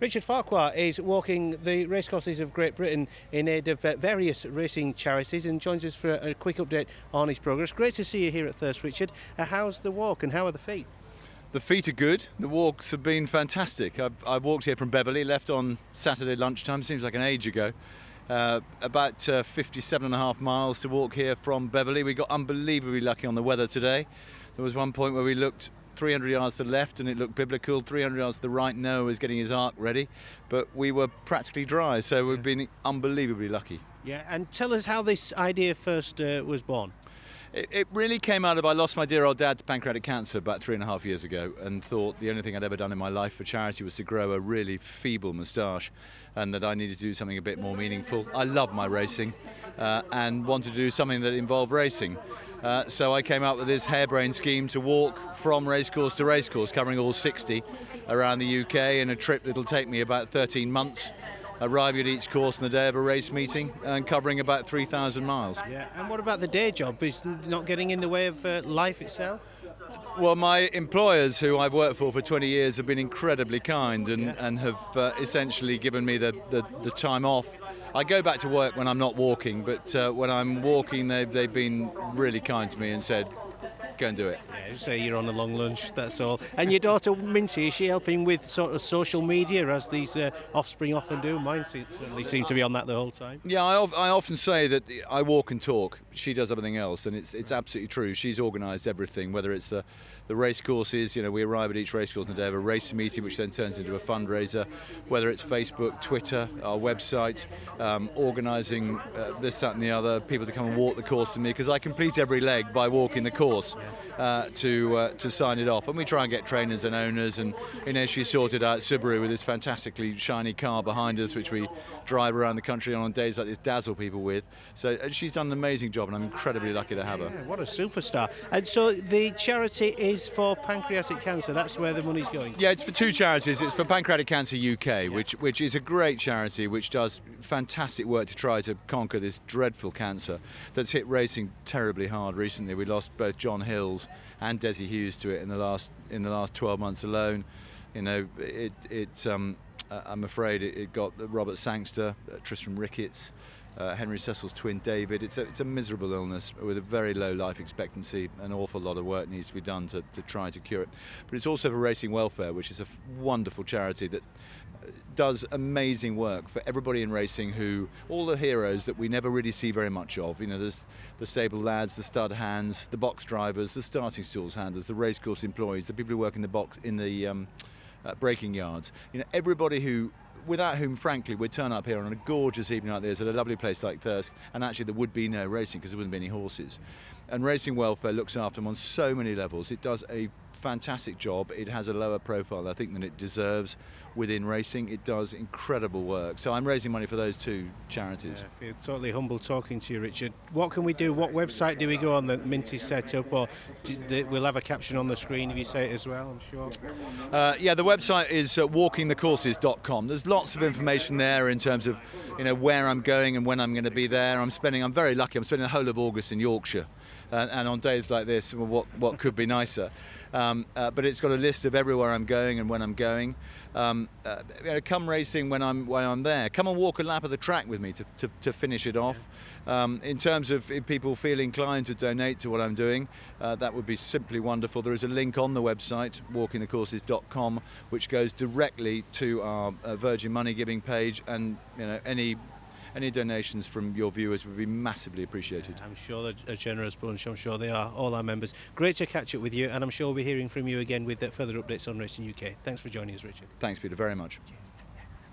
Richard Farquhar is walking the racecourses of Great Britain in aid of various racing charities and joins us for a quick update on his progress. Great to see you here at Thirsk, Richard. How's the walk and how are the feet? The feet are good. The walks have been fantastic. I walked here from Beverley, left on Saturday lunchtime, seems like an age ago. About 57 and a half miles to walk here from Beverley. We got unbelievably lucky on the weather today. There was one point where we looked 300 yards to the left and it looked biblical, 300 yards to the right, Noah was getting his arc ready, but we were practically dry, so we've been unbelievably lucky. Yeah, and tell us how this idea first was born. It really came out of, I lost my dear old dad to pancreatic cancer about 3.5 years ago and thought the only thing I'd ever done in my life for charity was to grow a really feeble moustache, and that I needed to do something a bit more meaningful. I love my racing and wanted to do something that involved racing. So I came up with this harebrained scheme to walk from racecourse to racecourse, covering all 60 around the UK in a trip that'll take me about 13 months. Arriving at each course on the day of a race meeting and covering about 3,000 miles. Yeah, and what about the day job? Is not getting in the way of life itself? Well, my employers, who I've worked for 20 years, have been incredibly kind and have essentially given me the time off. I go back to work when I'm not walking, but when I'm walking, they've been really kind to me and said, go and do it. Yeah, just say you're on a long lunch, that's all. And your daughter Minty, is she helping with sort of social media as these offspring often do? Mine certainly seem to be on that the whole time. Yeah, I often say that I walk and talk. She does everything else, and it's absolutely true. She's organised everything, whether it's the race courses, we arrive at each race course on the day of a race meeting, which then turns into a fundraiser, whether it's Facebook, Twitter, our website, organising this, that and the other, people to come and walk the course with me, because I complete every leg by walking the course. To sign it off, and we try and get trainers and owners, and she sorted out Subaru with this fantastically shiny car behind us, which we drive around the country on days like this, dazzle people with. So she's done an amazing job, and I'm incredibly lucky to have her. What a superstar. And so the charity is for pancreatic cancer, that's where the money's going? Yeah, it's for two charities. It's for Pancreatic Cancer UK, which is a great charity which does fantastic work to try to conquer this dreadful cancer that's hit racing terribly hard recently. We lost both John Hills and Desi Hughes to it in the last 12 months alone. I'm afraid it got Robert Sangster, Tristram Ricketts, Henry Cecil's twin David. It's a miserable illness with a very low life expectancy. An awful lot of work needs to be done to try to cure it. But it's also for Racing Welfare, which is a wonderful charity that does amazing work for everybody in racing, all the heroes that we never really see very much of. There's the stable lads, the stud hands, the box drivers, the starting stalls handlers, the racecourse employees, the people who work in the box, in the braking yards. Everybody without whom, frankly, we'd turn up here on a gorgeous evening like this at a lovely place like Thirsk, and actually there would be no racing because there wouldn't be any horses. And Racing Welfare looks after them on so many levels. It does a fantastic job. It has a lower profile, I think, than it deserves within racing. It does incredible work. So I'm raising money for those two charities. Yeah, I feel totally humble talking to you, Richard. What can we do? What website do we go on that Minty's set up? Or we'll have a caption on the screen if you say it as well, I'm sure. Yeah, the website is walkingthecourses.com. There's lots of information there in terms of where I'm going and when I'm going to be there. I'm very lucky. I'm spending the whole of August in Yorkshire. And on days like this, what could be nicer? But it's got a list of everywhere I'm going and when I'm going. Come racing when I'm there. Come and walk a lap of the track with me to finish it off. In terms of if people feel inclined to donate to what I'm doing, that would be simply wonderful. There is a link on the website, walkingthecourses.com, which goes directly to our Virgin Money giving page, and any donations from your viewers would be massively appreciated. I'm sure they're a generous bunch. I'm sure they are, all our members. Great to catch up with you, and I'm sure we'll be hearing from you again with further updates on Racing UK. Thanks for joining us, Richard. Thanks, Peter, very much. Cheers.